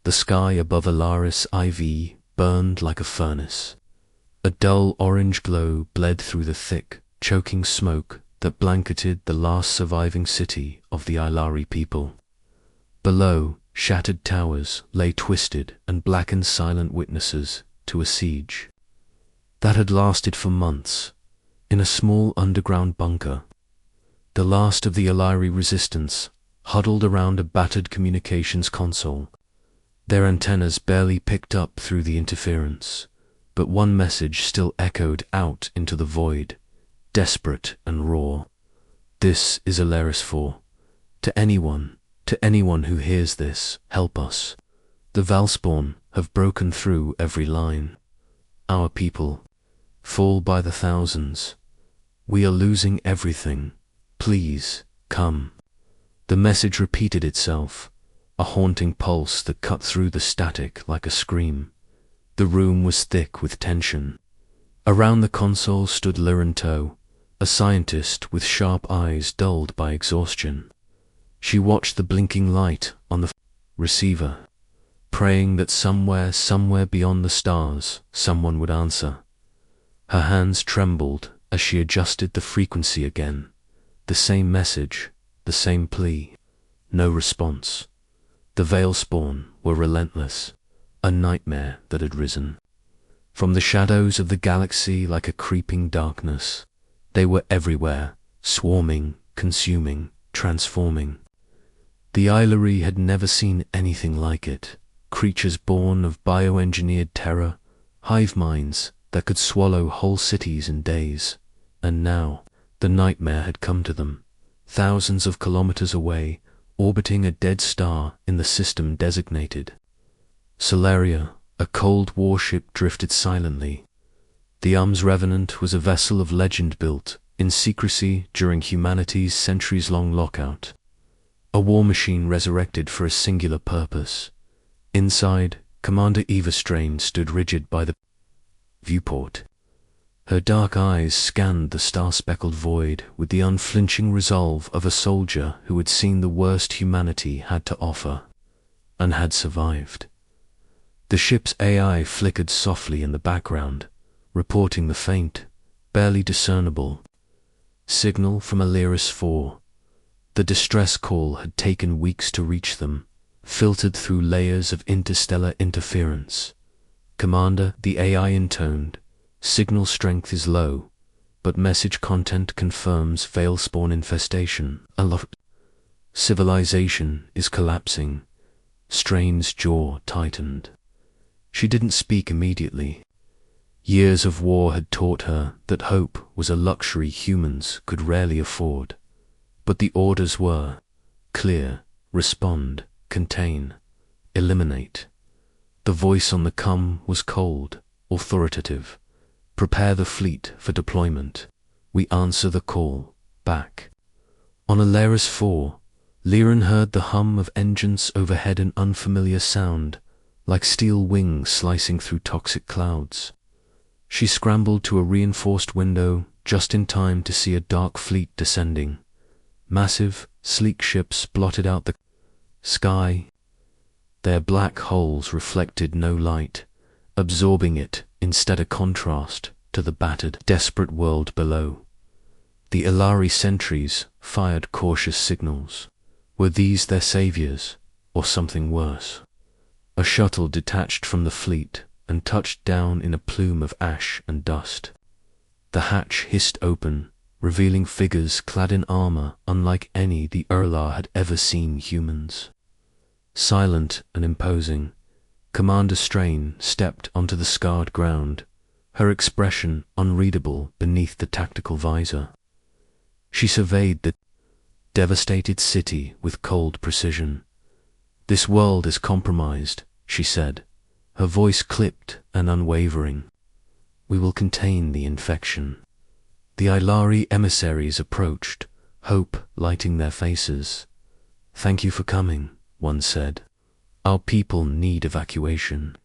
The sky above Alaris IV burned like a furnace. A dull orange glow bled through the thick, choking smoke that blanketed the last surviving city of the Ilari people. Below, shattered towers lay twisted and blackened, silent witnesses to a siege that had lasted for months. In a small underground bunker, the last of the Ilari resistance huddled around a battered communications console. Their antennas barely picked up through the interference, but one message still echoed out into the void, desperate and raw. "This is Alaris 4. To anyone who hears this, help us. The Valspawn have broken through every line. Our people fall by the thousands. We are losing everything. Please, come." The message repeated itself, a haunting pulse that cut through the static like a scream. The room was thick with tension. Around the console stood Liranto, a scientist with sharp eyes dulled by exhaustion. She watched the blinking light on the receiver, praying that somewhere beyond the stars, someone would answer. Her hands trembled as she adjusted the frequency again. The same message, the same plea. No response. The Veilspawn were relentless, a nightmare that had risen. From the shadows of the galaxy like a creeping darkness, they were everywhere, swarming, consuming, transforming. The Ilari had never seen anything like it. Creatures born of bioengineered terror, hive minds that could swallow whole cities in days. And now, the nightmare had come to them, thousands of kilometers away, orbiting a dead star in the system designated Solaria. A cold warship drifted silently. The Revenant was a vessel of legend built in secrecy during humanity's centuries-long lockout. A war machine resurrected for a singular purpose. Inside, Commander Eva Strain stood rigid by the viewport. Her dark eyes scanned the star-speckled void with the unflinching resolve of a soldier who had seen the worst humanity had to offer, and had survived. The ship's AI flickered softly in the background, reporting the faint, barely discernible signal from Alaris 4. The distress call had taken weeks to reach them, filtered through layers of interstellar interference. "Commander," the AI intoned, "signal strength is low, but message content confirms Veilspawn infestation. Civilization is collapsing." Strain's jaw tightened. She didn't speak immediately. Years of war had taught her that hope was a luxury humans could rarely afford. But the orders were clear: respond, contain, eliminate. The voice on the come was cold, authoritative. "Prepare the fleet for deployment. We answer the call. Back." On Alaris 4, Liran heard the hum of engines overhead, an unfamiliar sound, like steel wings slicing through toxic clouds. She scrambled to a reinforced window just in time to see a dark fleet descending. Massive, sleek ships blotted out the sky. Their black hulls reflected no light, absorbing it instead a contrast to the battered, desperate world below. The Ilari sentries fired cautious signals. Were these their saviors, or something worse? A shuttle detached from the fleet and touched down in a plume of ash and dust. The hatch hissed open, revealing figures clad in armor unlike any the Urlar had ever seen humans. Silent and imposing, Commander Strain stepped onto the scarred ground, her expression unreadable beneath the tactical visor. She surveyed the devastated city with cold precision. "This world is compromised," she said, her voice clipped and unwavering. "We will contain the infection." The Ilari emissaries approached, hope lighting their faces. "Thank you for coming," one said. "Our people need evacuation.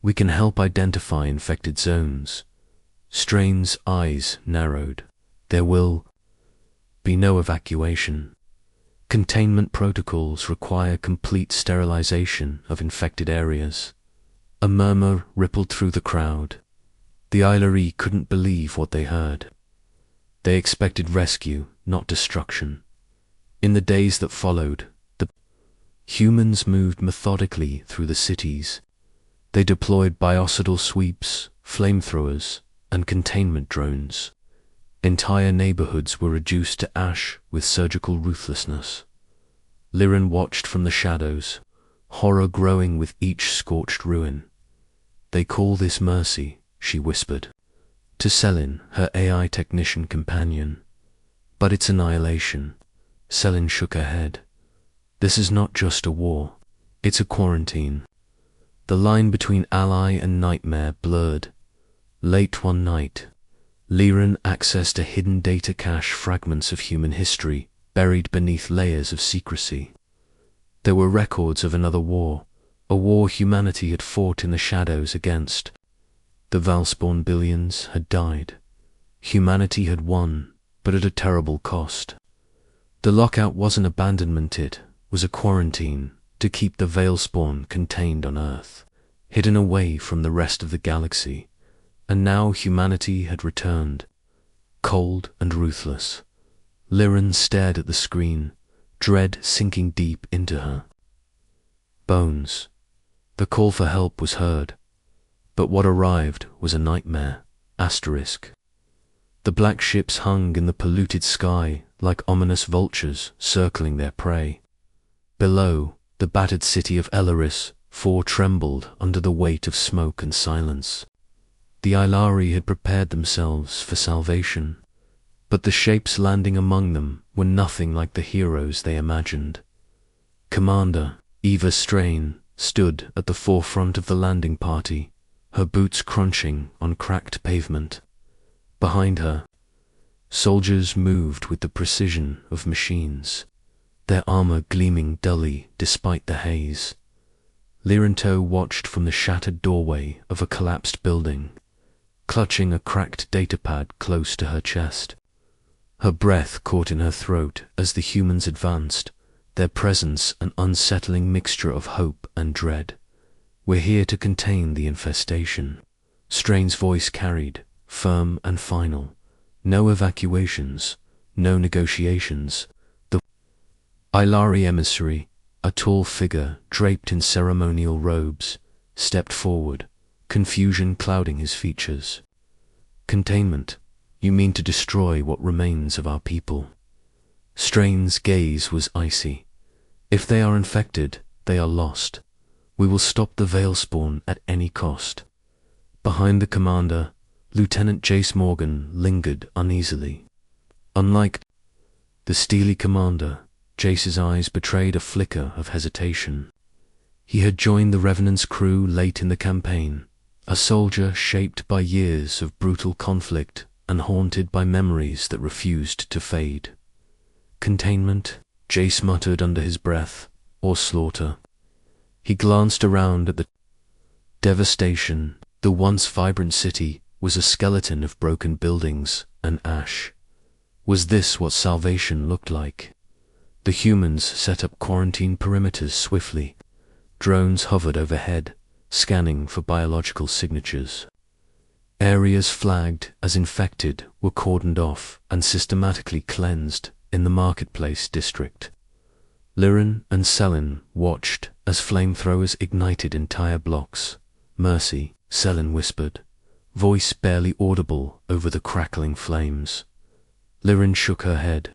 We can help identify infected zones." Strain's eyes narrowed. "There will be no evacuation. Containment protocols require complete sterilization of infected areas. A murmur rippled through the crowd. The Eilari couldn't believe what they heard. They expected rescue, not destruction. In the days that followed, the humans moved methodically through the cities. They deployed biocidal sweeps, flamethrowers, and containment drones. Entire neighborhoods were reduced to ash with surgical ruthlessness. Liren watched from the shadows, horror growing with each scorched ruin. "They call this mercy," she whispered to Selin, her AI technician companion. "But it's annihilation." Selin shook her head. "This is not just a war. It's a quarantine." The line between ally and nightmare blurred. Late one night, Liren accessed a hidden data cache, fragments of human history buried beneath layers of secrecy. There were records of another war, a war humanity had fought in the shadows against. The Valspawn billions had died. Humanity had won, but at a terrible cost. The lockout wasn't abandonment, it was a quarantine to keep the Veilspawn contained on Earth, hidden away from the rest of the galaxy. And now humanity had returned, cold and ruthless. Liren stared at the screen, dread sinking deep into her bones. The call for help was heard, but what arrived was a nightmare. Asterisk. The black ships hung in the polluted sky like ominous vultures circling their prey. Below, the battered city of Elaris trembled under the weight of smoke and silence. The Eilari had prepared themselves for salvation, but the shapes landing among them were nothing like the heroes they imagined. Commander Eva Strain stood at the forefront of the landing party, her boots crunching on cracked pavement. Behind her, soldiers moved with the precision of machines, their armor gleaming dully despite the haze. Liren watched from the shattered doorway of a collapsed building, clutching a cracked datapad close to her chest. Her breath caught in her throat as the humans advanced, their presence an unsettling mixture of hope and dread. "We're here to contain the infestation," Strain's voice carried, firm and final. "No evacuations, no negotiations." The Eilari emissary, a tall figure draped in ceremonial robes, stepped forward, confusion clouding his features. "Containment? You mean to destroy what remains of our people?" Strain's gaze was icy. "If they are infected, they are lost. We will stop the Veilspawn at any cost." Behind the commander, Lieutenant Jace Morgan lingered uneasily. Unlike the steely commander, Jace's eyes betrayed a flicker of hesitation. He had joined the Revenant's crew late in the campaign, a soldier shaped by years of brutal conflict and haunted by memories that refused to fade. "Containment," Jace muttered under his breath, "or slaughter." He glanced around at the devastation. The once vibrant city was a skeleton of broken buildings and ash. Was this what salvation looked like? The humans set up quarantine perimeters swiftly. Drones hovered overhead, scanning for biological signatures. Areas flagged as infected were cordoned off and systematically cleansed in the marketplace district. Liren and Selin watched as flamethrowers ignited entire blocks. "Mercy," Selin whispered, voice barely audible over the crackling flames. Liren shook her head.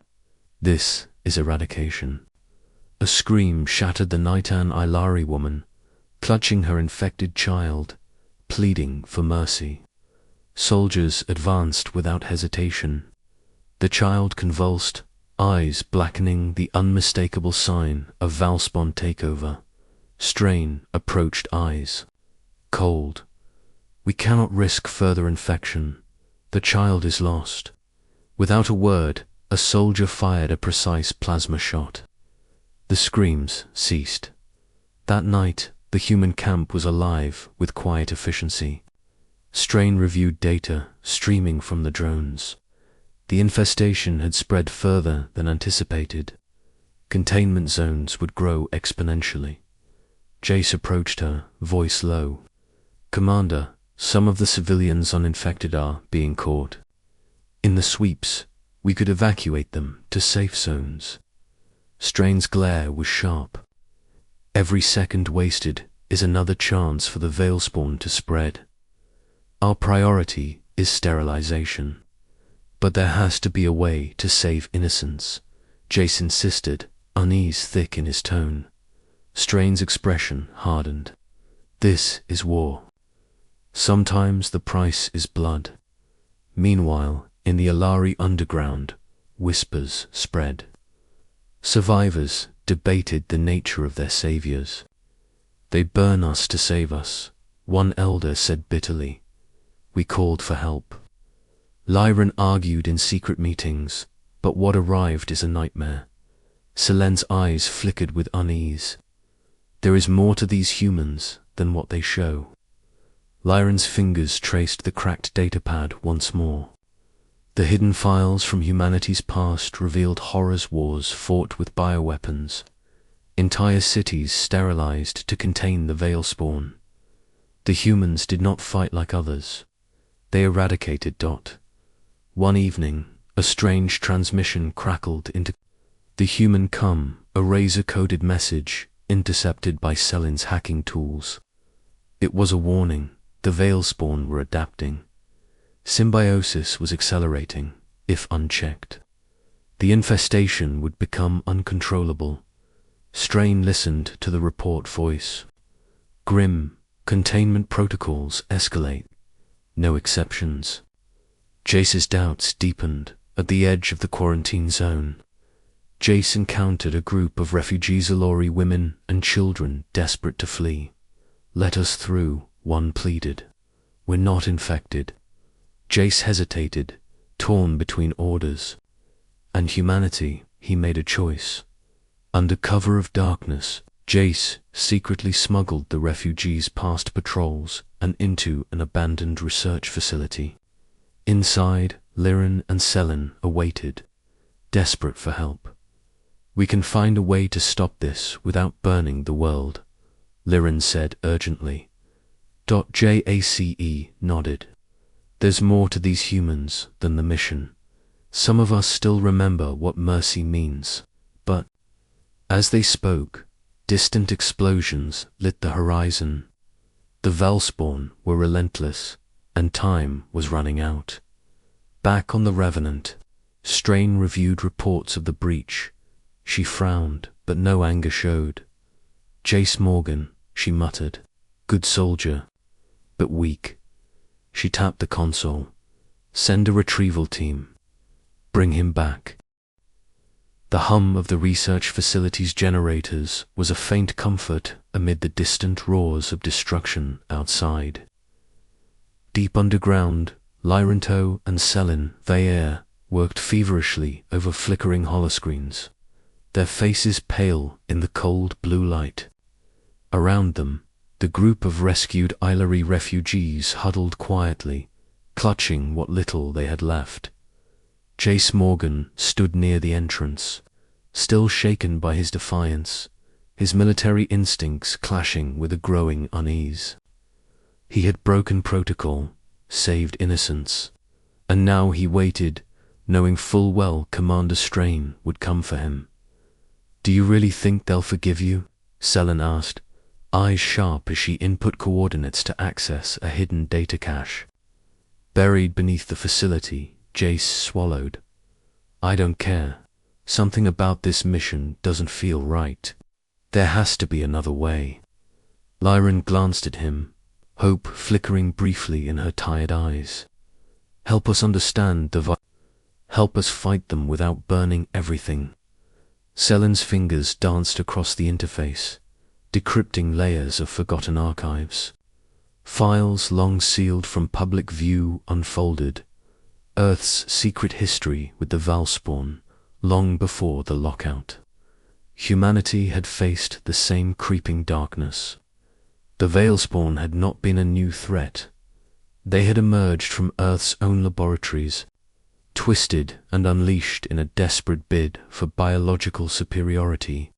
"This is eradication." A scream shattered the Nightan Eilari woman, clutching her infected child, pleading for mercy. Soldiers advanced without hesitation. The child convulsed, eyes blackening, the unmistakable sign of Valspawn takeover. Strain approached, eyes cold. "We cannot risk further infection. The child is lost." Without a word, a soldier fired a precise plasma shot. The screams ceased. That night, the human camp was alive with quiet efficiency. Strain reviewed data streaming from the drones. The infestation had spread further than anticipated. Containment zones would grow exponentially. Jace approached her, voice low. "Commander, some of the civilians uninfected are being caught. In the sweeps, we could evacuate them to safe zones." Strain's glare was sharp. "Every second wasted is another chance for the Veilspawn to spread. Our priority is sterilization. But there has to be a way to save innocents," Jace insisted, unease thick in his tone. Strain's expression hardened. "This is war. Sometimes the price is blood." Meanwhile, in the Alari underground, whispers spread. Survivors debated the nature of their saviors. "They burn us to save us," one elder said bitterly. "We called for help." Lyran argued in secret meetings, but what arrived is a nightmare. Selen's eyes flickered with unease. "There is more to these humans than what they show." Lyran's fingers traced the cracked datapad once more. The hidden files from humanity's past revealed horrors wars fought with bioweapons, entire cities sterilized to contain the Veilspawn. The humans did not fight like others. They eradicated. One evening, a strange transmission crackled into the human come, a razor-coded message intercepted by Selen's hacking tools. It was a warning. The Veilspawn were adapting. Symbiosis was accelerating, if unchecked. The infestation would become uncontrollable. Strain listened to the report voice. "Grim, containment protocols escalate. No exceptions." Jace's doubts deepened at the edge of the quarantine zone. Jace encountered a group of refugees, Alori women and children desperate to flee. "Let us through," one pleaded. "We're not infected." Jace hesitated, torn between orders and humanity. He made a choice. Under cover of darkness, Jace secretly smuggled the refugees past patrols and into an abandoned research facility. Inside, Lyran and Selen awaited, desperate for help. "We can find a way to stop this without burning the world," Lyran said urgently. Jace nodded. "There's more to these humans than the mission. Some of us still remember what mercy means, but..." As they spoke, distant explosions lit the horizon. The Veilspawn were relentless, and time was running out. Back on the Revenant, Strain reviewed reports of the breach. She frowned, but no anger showed. "Jace Morgan," she muttered. "Good soldier, but weak." She tapped the console. "Send a retrieval team. Bring him back." The hum of the research facility's generators was a faint comfort amid the distant roars of destruction outside. Deep underground, Lyranto and Selen Vaer worked feverishly over flickering holoscreens, their faces pale in the cold blue light. Around them, the group of rescued Ilari refugees huddled quietly, clutching what little they had left. Jace Morgan stood near the entrance, still shaken by his defiance, his military instincts clashing with a growing unease. He had broken protocol, saved innocents, and now he waited, knowing full well Commander Strain would come for him. "Do you really think they'll forgive you?" Selen asked, eyes sharp as she input coordinates to access a hidden data cache. Buried beneath the facility, Jace swallowed. "I don't care. Something about this mission doesn't feel right. There has to be another way." Lyran glanced at him, hope flickering briefly in her tired eyes. "Help us understand help us fight them without burning everything." Selen's fingers danced across the interface, decrypting layers of forgotten archives. Files long sealed from public view unfolded, Earth's secret history with the Veilspawn, long before the lockout. Humanity had faced the same creeping darkness. The Veilspawn had not been a new threat. They had emerged from Earth's own laboratories, twisted and unleashed in a desperate bid for biological superiority.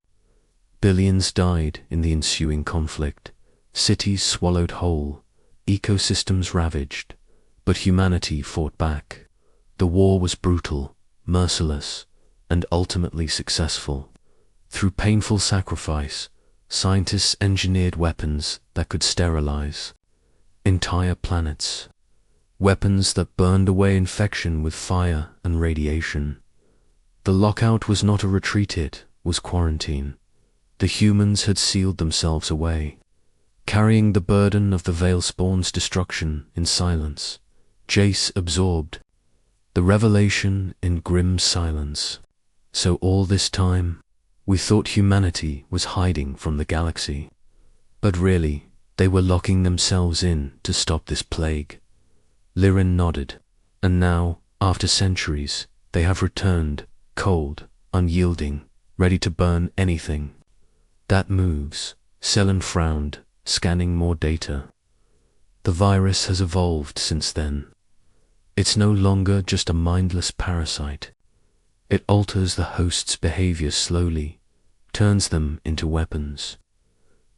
Billions died in the ensuing conflict, cities swallowed whole, ecosystems ravaged, but humanity fought back. The war was brutal, merciless, and ultimately successful. Through painful sacrifice, scientists engineered weapons that could sterilize entire planets. Weapons that burned away infection with fire and radiation. The lockout was not a retreat, it was quarantine. The humans had sealed themselves away, carrying the burden of the Veilspawn's destruction in silence. Jace absorbed the revelation in grim silence. So all this time, we thought humanity was hiding from the galaxy. But really, they were locking themselves in to stop this plague. Lirin nodded. And now, after centuries, they have returned, cold, unyielding, ready to burn anything that moves. Selen frowned, scanning more data. The virus has evolved since then. It's no longer just a mindless parasite. It alters the host's behavior slowly, turns them into weapons.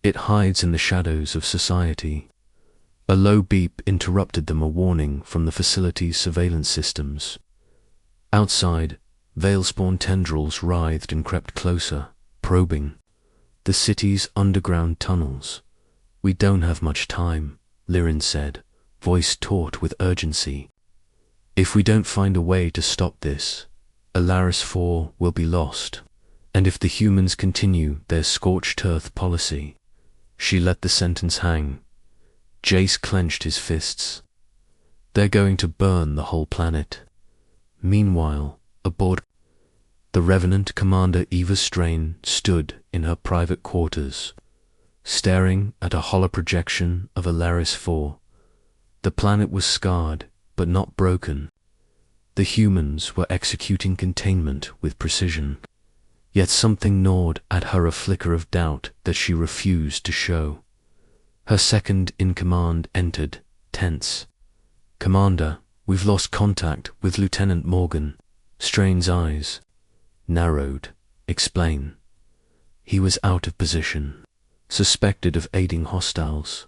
It hides in the shadows of society. A low beep interrupted them, a warning from the facility's surveillance systems. Outside, Veilspawn tendrils writhed and crept closer, probing the city's underground tunnels. "We don't have much time," Lirin said, voice taut with urgency. "If we don't find a way to stop this, Alaris 4 will be lost. And if the humans continue their scorched earth policy..." She let the sentence hang. Jace clenched his fists. "They're going to burn the whole planet." Meanwhile, aboard, the Revenant Commander Eva Strain stood in her private quarters, staring at a hollow projection of Alaris 4. The planet was scarred, but not broken. The humans were executing containment with precision. Yet something gnawed at her, a flicker of doubt that she refused to show. Her second-in-command entered, tense. "Commander, we've lost contact with Lieutenant Morgan." Strain's eyes narrowed. "Explain." "He was out of position, suspected of aiding hostiles.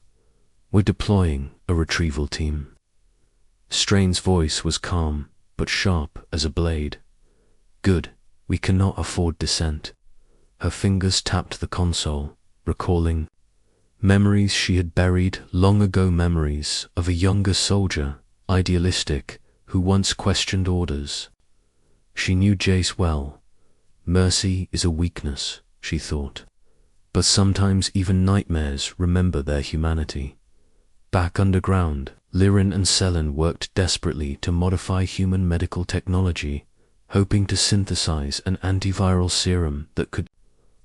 We're deploying a retrieval team." Strain's voice was calm, but sharp as a blade. "Good. We cannot afford dissent." Her fingers tapped the console, recalling memories she had buried long ago, memories of a younger soldier, idealistic, who once questioned orders. She knew Jace well. Mercy is a weakness, she thought. But sometimes even nightmares remember their humanity. Back underground, Lirin and Selen worked desperately to modify human medical technology, hoping to synthesize an antiviral serum that could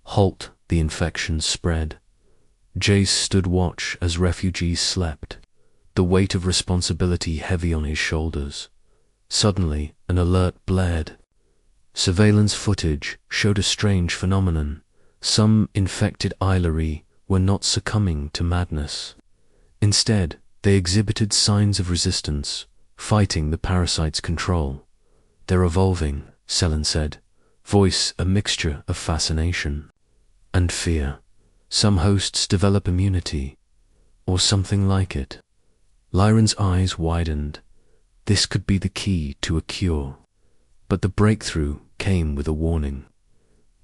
halt the infection's spread. Jace stood watch as refugees slept, the weight of responsibility heavy on his shoulders. Suddenly, an alert blared. Surveillance footage showed a strange phenomenon. Some infected Eilari were not succumbing to madness. Instead, they exhibited signs of resistance, fighting the parasite's control. "They're evolving," Selen said, voice a mixture of fascination and fear. "Some hosts develop immunity, or something like it." Lirin's eyes widened. This could be the key to a cure. But the breakthrough came with a warning.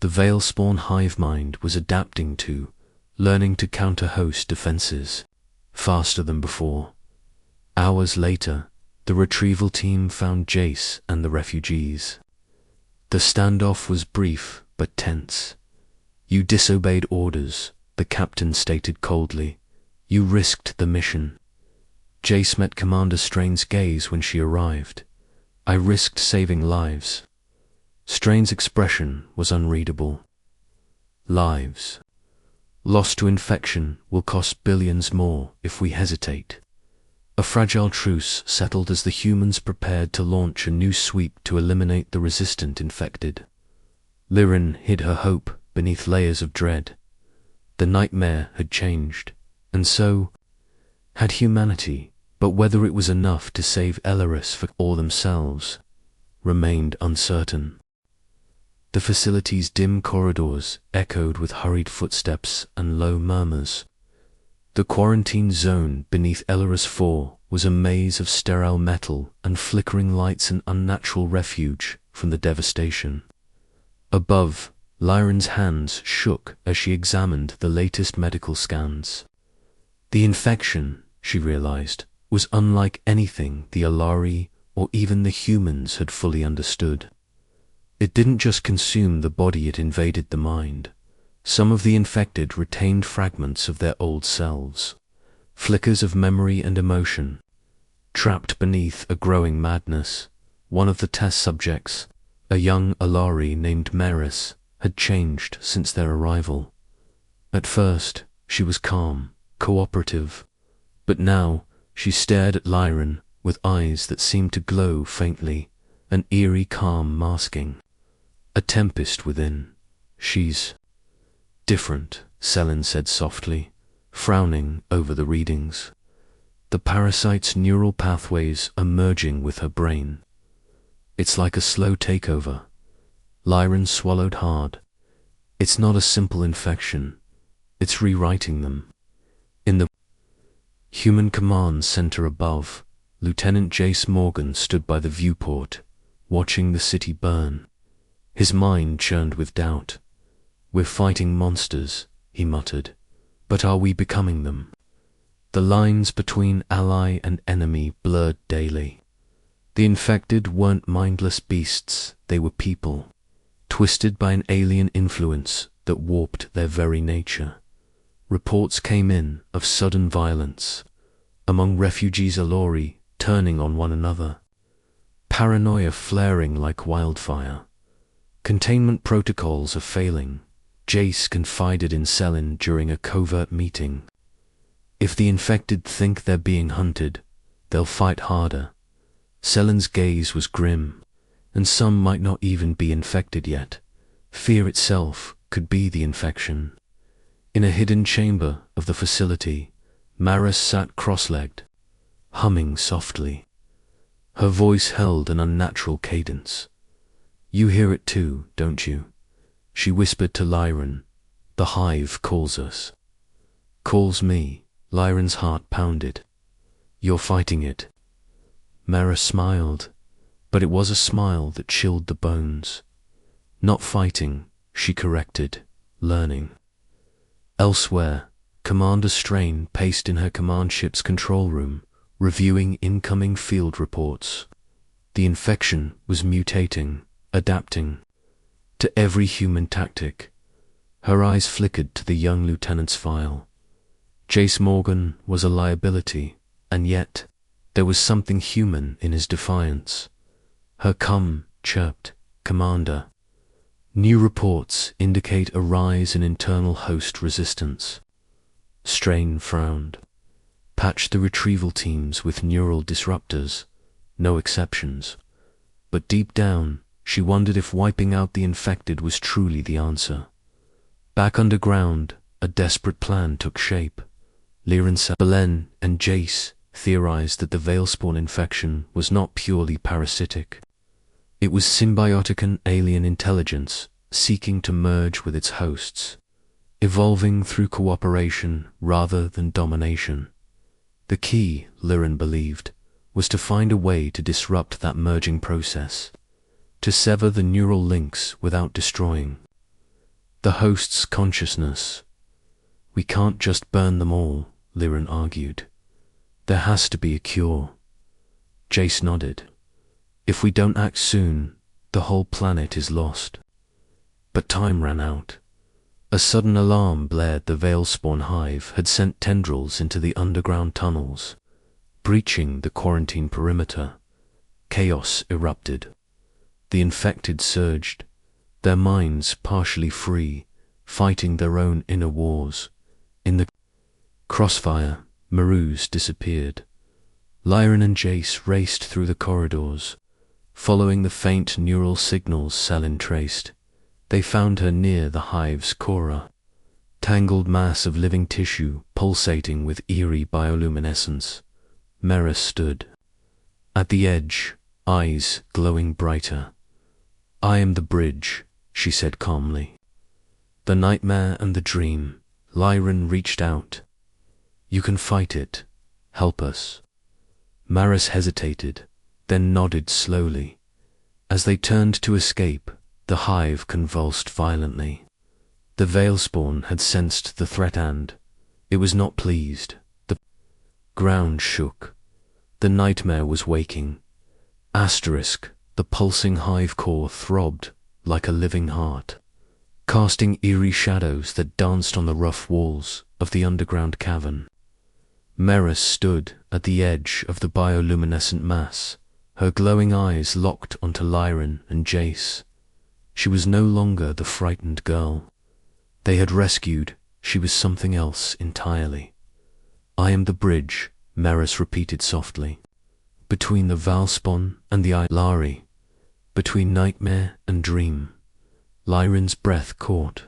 The Veilspawn hive mind was adapting to, learning to counter host defenses faster than before. Hours later, the retrieval team found Jace and the refugees. The standoff was brief but tense. "You disobeyed orders," the captain stated coldly. "You risked the mission." Jace met Commander Strain's gaze when she arrived. "I risked saving lives." Strain's expression was unreadable. "Lives lost to infection will cost billions more if we hesitate." A fragile truce settled as the humans prepared to launch a new sweep to eliminate the resistant infected. Lirin hid her hope beneath layers of dread. The nightmare had changed, and so had humanity, but whether it was enough to save Alaris or themselves, remained uncertain. The facility's dim corridors echoed with hurried footsteps and low murmurs. The quarantine zone beneath Ellerus 4 was a maze of sterile metal and flickering lights, an unnatural refuge from the devastation. Above, Lyron's hands shook as she examined the latest medical scans. The infection, she realized, was unlike anything the Alari or even the humans had fully understood. It didn't just consume the body, it invaded the mind. Some of the infected retained fragments of their old selves, flickers of memory and emotion. Trapped beneath a growing madness, one of the test subjects, a young Alari named Maris, had changed since their arrival. At first, she was calm, cooperative, but now she stared at Lyron with eyes that seemed to glow faintly, an eerie calm masking a tempest within. "She's different," Selin said softly, frowning over the readings. The parasite's neural pathways are merging with her brain. "It's like a slow takeover." Lyron swallowed hard. "It's not a simple infection. It's rewriting them." In the Human Command Center above, Lieutenant Jace Morgan stood by the viewport, watching the city burn. His mind churned with doubt. "We're fighting monsters," he muttered, "but are we becoming them?" The lines between ally and enemy blurred daily. The infected weren't mindless beasts, they were people, twisted by an alien influence that warped their very nature. Reports came in of sudden violence among refugees Alori turning on one another, paranoia flaring like wildfire. Containment protocols are failing, Jace confided in Selin during a covert meeting. If the infected think they're being hunted, they'll fight harder. Selin's gaze was grim, and some might not even be infected yet. Fear itself could be the infection. In a hidden chamber of the facility, Maris sat cross-legged, humming softly. Her voice held an unnatural cadence. "You hear it too, don't you?" she whispered to Lyron. "The hive calls us." "Calls me." Lyron's heart pounded. "You're fighting it." Maris smiled, but it was a smile that chilled the bones. "Not fighting," she corrected, learning. Elsewhere, Commander Strain paced in her command ship's control room, reviewing incoming field reports. The infection was mutating, adapting to every human tactic. Her eyes flickered to the young lieutenant's file. Jace Morgan was a liability, and yet there was something human in his defiance. Her "Come," chirped, "Commander." New reports indicate a rise in internal host resistance. Strain frowned. Patched the retrieval teams with neural disruptors, no exceptions. But deep down, she wondered if wiping out the infected was truly the answer. Back underground, a desperate plan took shape. Belen and Jace theorized that the Veilspawn infection was not purely parasitic. It was symbiotic, an alien intelligence seeking to merge with its hosts, evolving through cooperation rather than domination. The key, Lyron believed, was to find a way to disrupt that merging process, to sever the neural links without destroying the host's consciousness. "We can't just burn them all," Lyron argued. "There has to be a cure." Jace nodded. "If we don't act soon, the whole planet is lost." But time ran out. A sudden alarm blared. The Veilspawn hive had sent tendrils into the underground tunnels, breaching the quarantine perimeter. Chaos erupted. The infected surged, their minds partially free, fighting their own inner wars. In the crossfire, Maruz disappeared. Lyron and Jace raced through the corridors, following the faint neural signals Selin traced. They found her near the hive's core, tangled mass of living tissue pulsating with eerie bioluminescence. Maris stood at the edge, eyes glowing brighter. "I am the bridge," she said calmly. "The nightmare and the dream." Lyran reached out. "You can fight it. Help us." Maris hesitated, then nodded slowly. As they turned to escape, the hive convulsed violently. The Veilspawn had sensed the threat and it was not pleased. The ground shook. The nightmare was waking. The pulsing hive core throbbed like a living heart, casting eerie shadows that danced on the rough walls of the underground cavern. Maris stood at the edge of the bioluminescent mass, her glowing eyes locked onto Lyran and Jace. She was no longer the frightened girl they had rescued. She was something else entirely. "I am the bridge," Maris repeated softly. "Between the Veilspawn and the Ilari. Between nightmare and dream." Lyran's breath caught.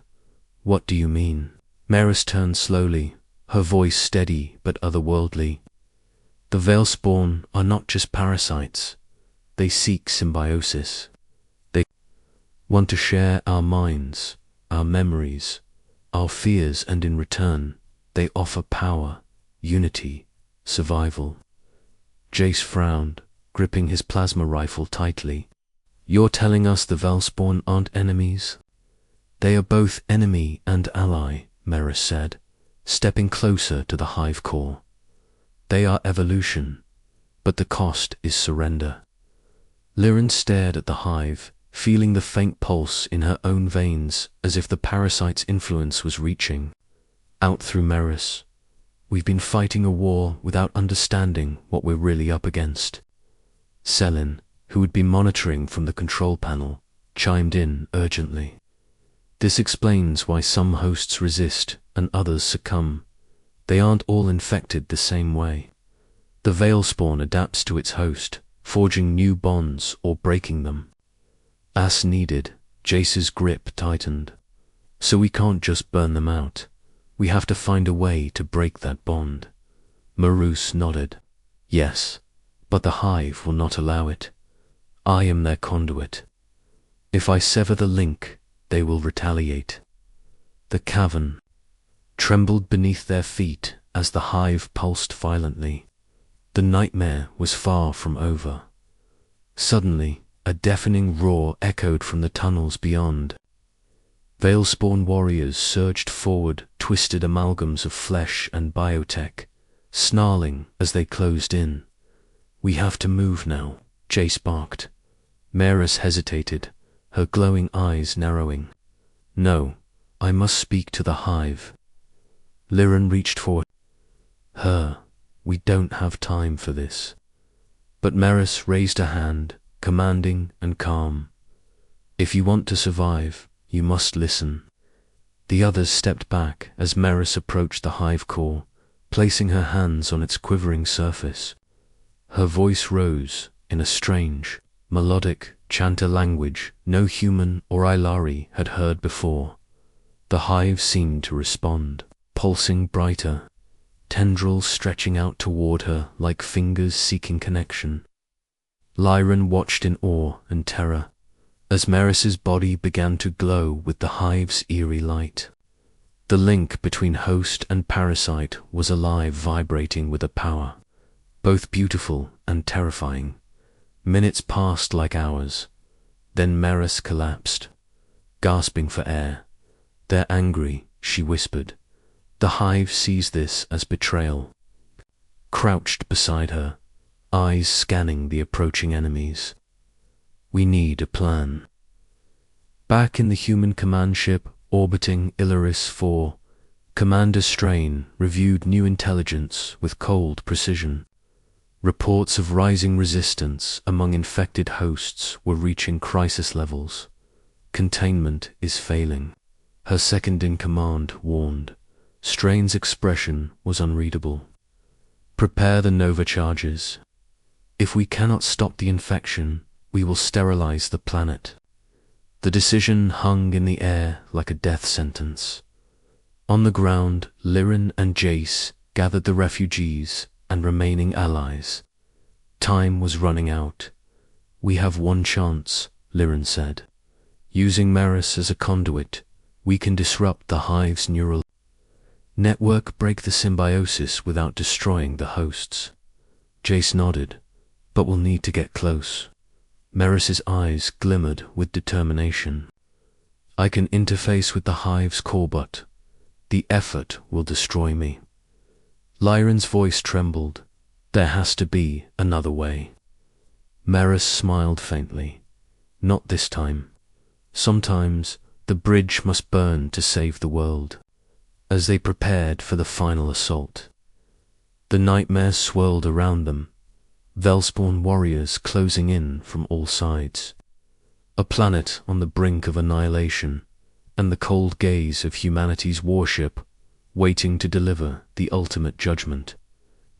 "What do you mean?" Maris turned slowly, her voice steady but otherworldly. "The Veilspawn are not just parasites. They seek symbiosis. They want to share our minds, our memories, our fears, and in return, they offer power, unity, survival." Jace frowned, gripping his plasma rifle tightly. "You're telling us the Veilspawn aren't enemies?" "They are both enemy and ally," Maris said, stepping closer to the hive core. "They are evolution, but the cost is surrender." Lyran stared at the hive, feeling the faint pulse in her own veins as if the parasite's influence was reaching out through Maris. "We've been fighting a war without understanding what we're really up against." Selin, who had been monitoring from the control panel, chimed in urgently. "This explains why some hosts resist and others succumb. They aren't all infected the same way. The Veilspawn adapts to its host, forging new bonds or breaking them. As needed." Jace's grip tightened. "So we can't just burn them out. We have to find a way to break that bond." Marus nodded. "Yes, but the hive will not allow it. I am their conduit. If I sever the link, they will retaliate." The cavern trembled beneath their feet as the hive pulsed violently. The nightmare was far from over. Suddenly, a deafening roar echoed from the tunnels beyond. Veilspawn warriors surged forward, twisted amalgams of flesh and biotech, snarling as they closed in. "We have to move now," Jace barked. Maris hesitated, her glowing eyes narrowing. "No, I must speak to the hive." Lyran reached for her. "We don't have time for this." But Maris raised a hand, commanding and calm. "If you want to survive, you must listen." The others stepped back as Maris approached the hive core, placing her hands on its quivering surface. Her voice rose in a strange, melodic chanter language no human or Ilari had heard before. The hive seemed to respond, pulsing brighter, tendrils stretching out toward her like fingers seeking connection. Lyran watched in awe and terror as Maris's body began to glow with the hive's eerie light. The link between host and parasite was alive, vibrating with a power, both beautiful and terrifying. Minutes passed like hours. Then Maris collapsed, gasping for air. "They're angry," she whispered. "The hive sees this as betrayal." Crouched beside her, eyes scanning the approaching enemies. "We need a plan." Back in the human command ship orbiting Ilaris 4, Commander Strain reviewed new intelligence with cold precision. Reports of rising resistance among infected hosts were reaching crisis levels. Containment is failing, her second-in-command warned. Strain's expression was unreadable. "Prepare the Nova charges. If we cannot stop the infection, we will sterilize the planet." The decision hung in the air like a death sentence. On the ground, Lyran and Jace gathered the refugees and remaining allies. Time was running out. We have one chance, Liren said. Using Maris as a conduit, we can disrupt the hive's neural network, break the symbiosis without destroying the hosts. Jace nodded, but we'll need to get close. Maris's eyes glimmered with determination. I can interface with the hive's core, but the effort will destroy me. Liren's voice trembled. There has to be another way. Maris smiled faintly. Not this time. Sometimes the bridge must burn to save the world. As they prepared for the final assault, the nightmare swirled around them, Velspawn warriors closing in from all sides. A planet on the brink of annihilation, and the cold gaze of humanity's warship waiting to deliver the ultimate judgment.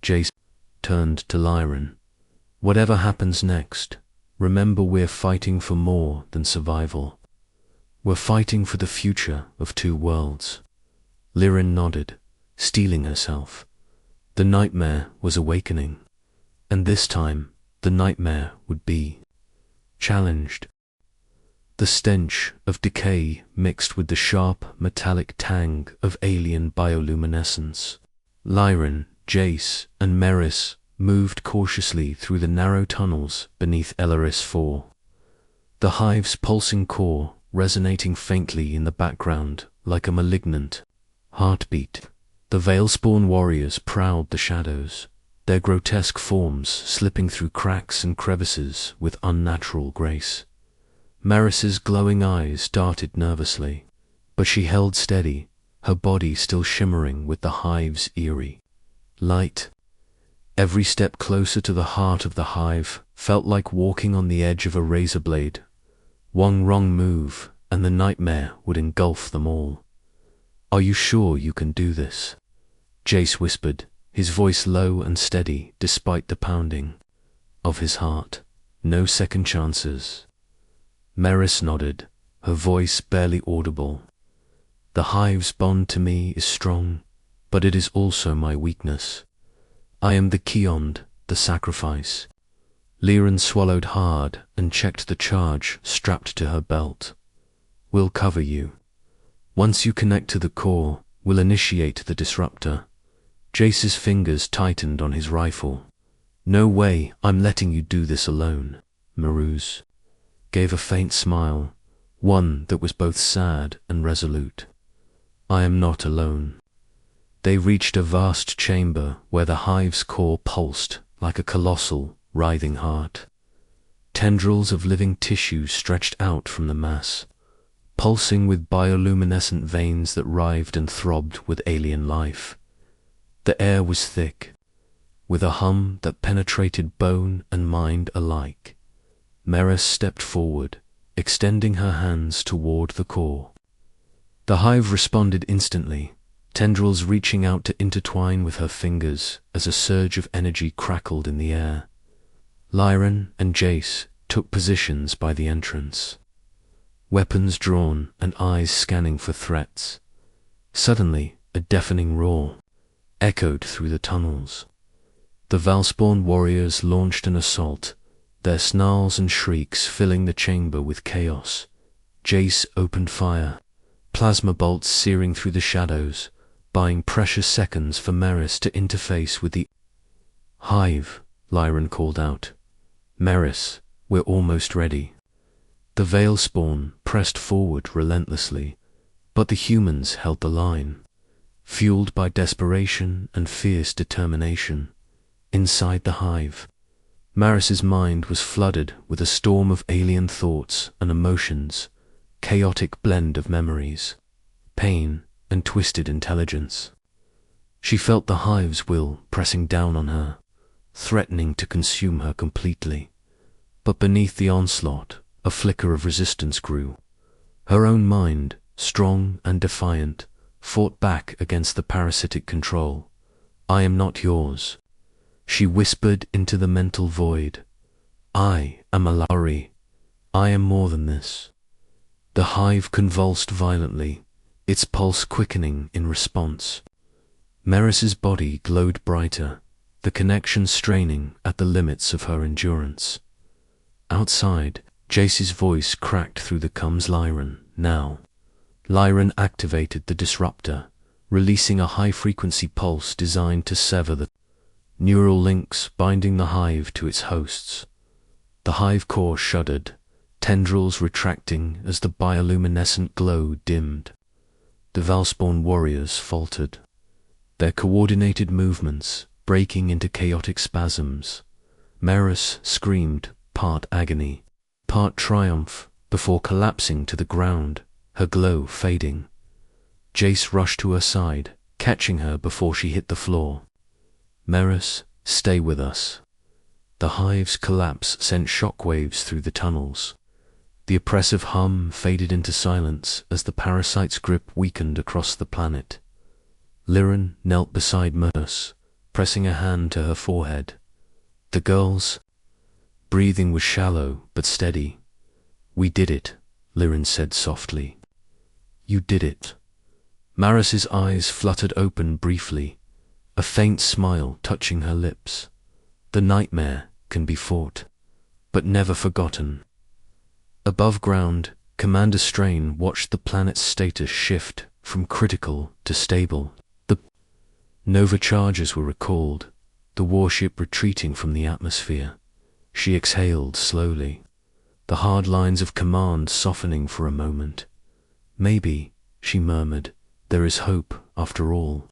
Jace turned to Liren. Whatever happens next, remember we're fighting for more than survival. We're fighting for the future of two worlds. Liren nodded, steeling herself. The nightmare was awakening, and this time the nightmare would be challenged. The stench of decay mixed with the sharp metallic tang of alien bioluminescence. Liren, Jace, and Maris moved cautiously through the narrow tunnels beneath Elaris 4. The hive's pulsing core resonating faintly in the background like a malignant heartbeat. The Veilspawn warriors prowled the shadows, their grotesque forms slipping through cracks and crevices with unnatural grace. Maris's glowing eyes darted nervously, but she held steady, her body still shimmering with the hive's eerie light. Every step closer to the heart of the hive felt like walking on the edge of a razor blade. One wrong move, and the nightmare would engulf them all. Are you sure you can do this? Jace whispered, his voice low and steady despite the pounding of his heart. No second chances. Maris nodded, her voice barely audible. The hive's bond to me is strong, but it is also my weakness. I am the Keond, the sacrifice. Liren swallowed hard and checked the charge strapped to her belt. We'll cover you. Once you connect to the core, we'll initiate the disruptor. Jace's fingers tightened on his rifle. No way I'm letting you do this alone. Maruz gave a faint smile, one that was both sad and resolute. I am not alone. They reached a vast chamber where the hive's core pulsed like a colossal, writhing heart. Tendrils of living tissue stretched out from the mass, pulsing with bioluminescent veins that writhed and throbbed with alien life. The air was thick, with a hum that penetrated bone and mind alike. Maris stepped forward, extending her hands toward the core. The hive responded instantly, tendrils reaching out to intertwine with her fingers as a surge of energy crackled in the air. Liren and Jace took positions by the entrance, weapons drawn and eyes scanning for threats. Suddenly, a deafening roar echoed through the tunnels. The Veilspawn warriors launched an assault, their snarls and shrieks filling the chamber with chaos. Jace opened fire, plasma bolts searing through the shadows, buying precious seconds for Maris to interface with the hive. Liren called out. Maris, we're almost ready. The Veilspawn pressed forward relentlessly, but the humans held the line, fueled by desperation and fierce determination. Inside the hive, Maris's mind was flooded with a storm of alien thoughts and emotions, chaotic blend of memories, pain, and twisted intelligence. She felt the hive's will pressing down on her, threatening to consume her completely. But beneath the onslaught, a flicker of resistance grew. Her own mind, strong and defiant, fought back against the parasitic control. I am not yours. She whispered into the mental void. I am Alari. I am more than this. The hive convulsed violently, its pulse quickening in response. Maris's body glowed brighter, the connection straining at the limits of her endurance. Outside, Jace's voice cracked through the comes Lyran, now. Lyran activated the disruptor, releasing a high-frequency pulse designed to sever the neural links binding the hive to its hosts. The hive core shuddered, tendrils retracting as the bioluminescent glow dimmed. The Valspawn warriors faltered, their coordinated movements breaking into chaotic spasms. Merus screamed, part agony, part triumph, before collapsing to the ground, her glow fading. Jace rushed to her side, catching her before she hit the floor. Merus, stay with us. The hive's collapse sent shockwaves through the tunnels. The oppressive hum faded into silence as the parasite's grip weakened across the planet. Lyran knelt beside Merus, pressing a hand to her forehead. The girl's breathing was shallow but steady. We did it, Lyran said softly. You did it. Merus's eyes fluttered open briefly, a faint smile touching her lips. The nightmare can be fought, but never forgotten. Above ground, Commander Strain watched the planet's status shift from critical to stable. The Nova charges were recalled, the warship retreating from the atmosphere. She exhaled slowly, the hard lines of command softening for a moment. Maybe, she murmured, there is hope after all.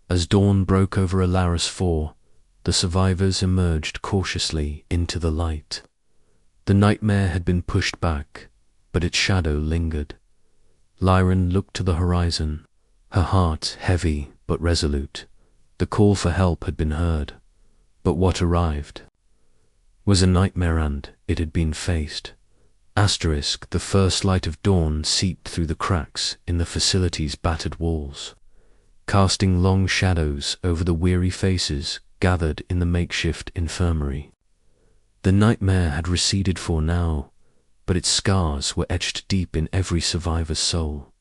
As dawn broke over Alaris 4, the survivors emerged cautiously into the light. The nightmare had been pushed back, but its shadow lingered. Lyran looked to the horizon, her heart heavy but resolute. The call for help had been heard, but what arrived was a nightmare, and it had been faced. Asterisk, the first light of dawn seeped through the cracks in the facility's battered walls, casting long shadows over the weary faces gathered in the makeshift infirmary. The nightmare had receded for now, but its scars were etched deep in every survivor's soul.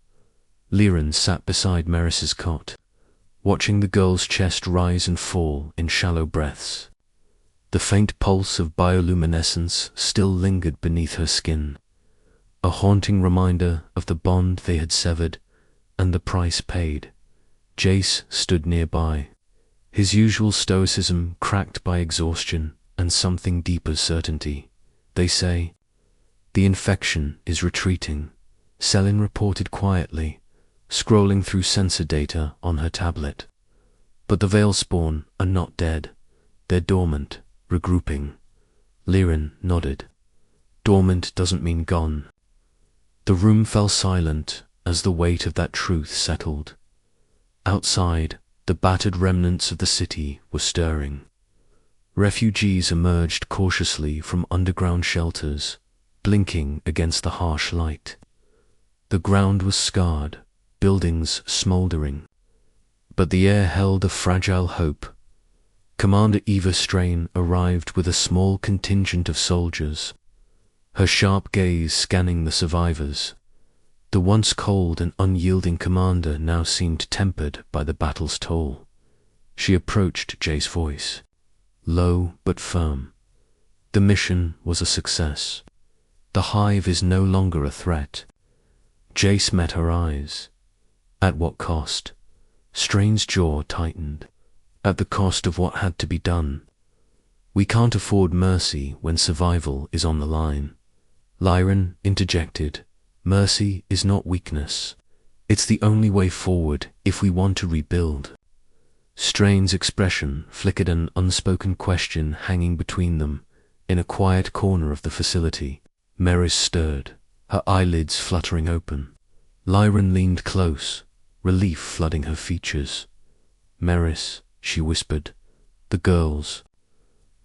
Lyran sat beside Merus's cot, watching the girl's chest rise and fall in shallow breaths. The faint pulse of bioluminescence still lingered beneath her skin, a haunting reminder of the bond they had severed and the price paid. Jace stood nearby, his usual stoicism cracked by exhaustion and something deeper certainty. They say, the infection is retreating, Selin reported quietly, scrolling through sensor data on her tablet. But the Veilspawn are not dead. They're dormant, regrouping. Lyran nodded. Dormant doesn't mean gone. The room fell silent as the weight of that truth settled. Outside, the battered remnants of the city were stirring. Refugees emerged cautiously from underground shelters, blinking against the harsh light. The ground was scarred, buildings smouldering, but the air held a fragile hope. Commander Eva Strain arrived with a small contingent of soldiers, her sharp gaze scanning the survivors. The once cold and unyielding commander now seemed tempered by the battle's toll. She approached Jay's voice, low but firm. The mission was a success. The hive is no longer a threat. Jace met her eyes. At what cost? Strain's jaw tightened. At the cost of what had to be done. We can't afford mercy when survival is on the line. Lyran interjected. Mercy is not weakness. It's the only way forward if we want to rebuild. Strain's expression flickered, an unspoken question hanging between them in a quiet corner of the facility. Merus stirred, her eyelids fluttering open. Lyran leaned close, relief flooding her features. Merus, she whispered. The girl's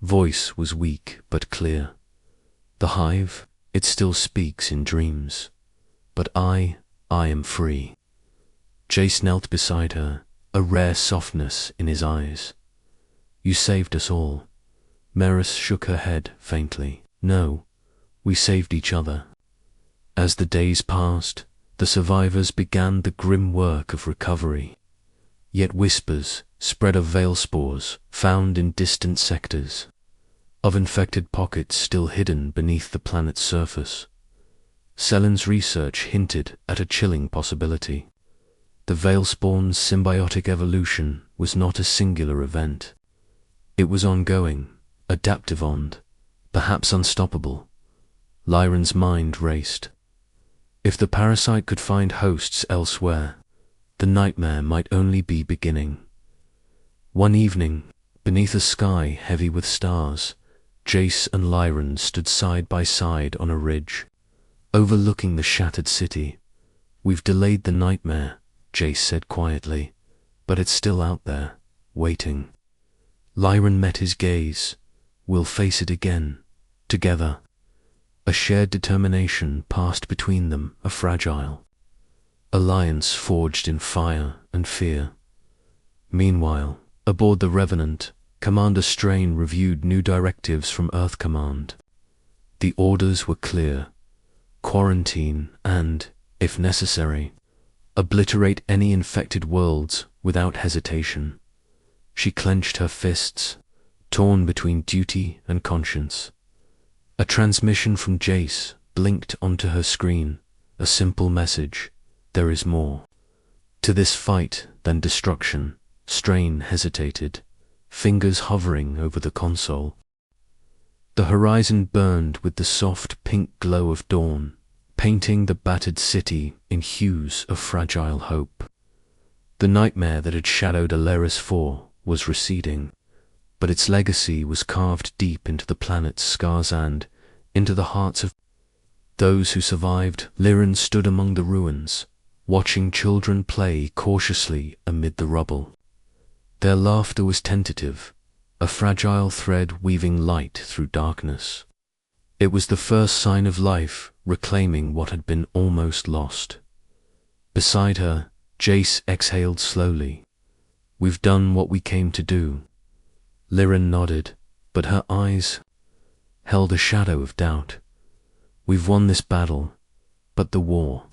voice was weak but clear. The hive, it still speaks in dreams. But I am free. Jace knelt beside her, a rare softness in his eyes. You saved us all. Merus shook her head faintly. No, we saved each other. As the days passed, the survivors began the grim work of recovery. Yet whispers spread of veil spores found in distant sectors. of infected pockets still hidden beneath the planet's surface. Selen's research hinted at a chilling possibility. The Veilspawn's symbiotic evolution was not a singular event. It was ongoing, adaptive and, perhaps unstoppable. Lyran's mind raced. If the parasite could find hosts elsewhere, the nightmare might only be beginning. One evening, beneath a sky heavy with stars, Jace and Lyran stood side by side on a ridge, overlooking the shattered city. "We've delayed the nightmare," Jace said quietly, "but it's still out there, waiting." Lyran met his gaze. "We'll face it again, together." A shared determination passed between them, a fragile alliance forged in fire and fear. Meanwhile, aboard the Revenant, Commander Strain reviewed new directives from Earth Command. The orders were clear: quarantine and, if necessary, obliterate any infected worlds without hesitation. She clenched her fists, torn between duty and conscience. A transmission from Jace blinked onto her screen, a simple message: "There is more to this fight than destruction." Strain hesitated, fingers hovering over the console. The horizon burned with the soft pink glow of dawn, painting the battered city in hues of fragile hope. The nightmare that had shadowed Alaris 4 was receding, but its legacy was carved deep into the planet's scars and into the hearts of those who survived. Lyran stood among the ruins, watching children play cautiously amid the rubble. Their laughter was tentative, a fragile thread weaving light through darkness. It was the first sign of life reclaiming what had been almost lost. Beside her, Jace exhaled slowly. "We've done what we came to do." Lyran nodded, but her eyes held a shadow of doubt. "We've won this battle, but the war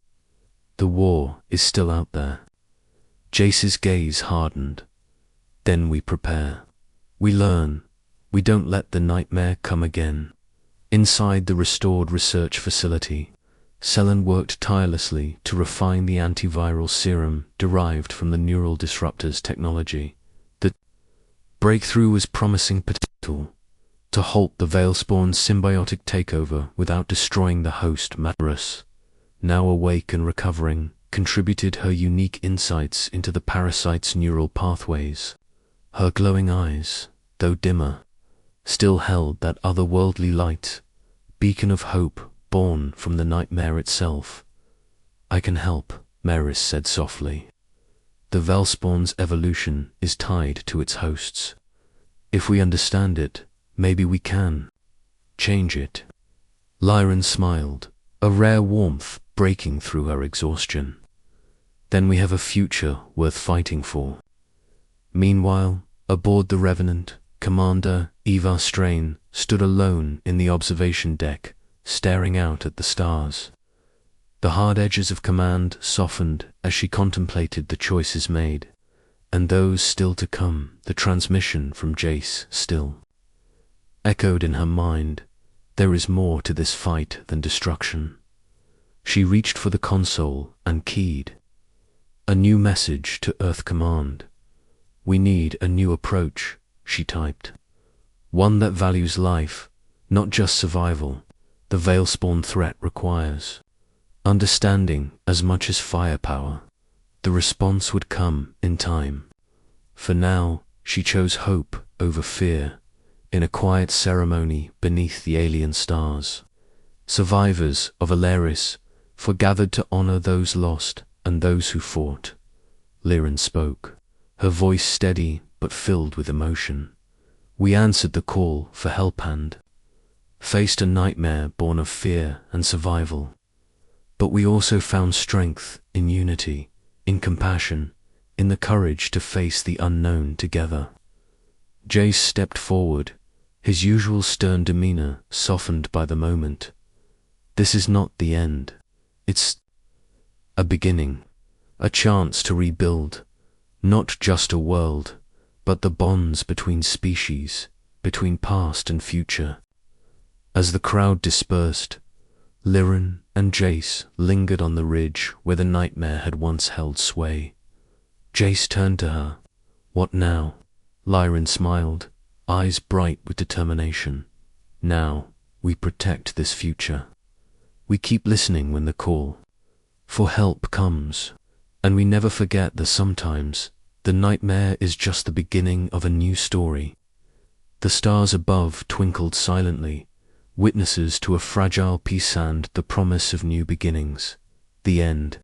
is still out there." Jace's gaze hardened. "Then we prepare. We learn. We don't let the nightmare come again." Inside the restored research facility, Selen worked tirelessly to refine the antiviral serum derived from the neural disruptors technology. The breakthrough was promising potential to halt the Veilspawn's symbiotic takeover without destroying the host. Matarus, now awake and recovering, contributed her unique insights into the parasite's neural pathways. Her glowing eyes, though dimmer, still held that otherworldly light, beacon of hope born from the nightmare itself. "I can help," Maris said softly. "The Veilspawn's evolution is tied to its hosts. If we understand it, maybe we can change it." Lyran smiled, a rare warmth breaking through her exhaustion. "Then we have a future worth fighting for." Meanwhile, aboard the Revenant, Commander Eva Strain stood alone in the observation deck, staring out at the stars. The hard edges of command softened as she contemplated the choices made, and those still to come. The transmission from Jace still echoed in her mind. There is more to this fight than destruction. She reached for the console and keyed. A new message to Earth Command. "We need a new approach," she typed. "One that values life, not just survival. The Veilspawn threat requires understanding as much as firepower." The response would come in time. For now, she chose hope over fear, in a quiet ceremony beneath the alien stars. Survivors of Alaris forgathered to honor those lost and those who fought. Lyran spoke, her voice steady but filled with emotion. "We answered the call for help and faced a nightmare born of fear and survival. But we also found strength in unity, in compassion, in the courage to face the unknown together." Jace stepped forward, his usual stern demeanor softened by the moment. "This is not the end. It's a beginning, a chance to rebuild, not just a world, but the bonds between species, between past and future. As the crowd dispersed, Liren and Jace lingered on the ridge where the nightmare had once held sway. Jace turned to her. "What now?" Liren smiled, eyes bright with determination. "Now, we protect this future. We keep listening when the call for help comes, and we never forget that sometimes the nightmare is just the beginning of a new story." The stars above twinkled silently, witnesses to a fragile peace and the promise of new beginnings. The end.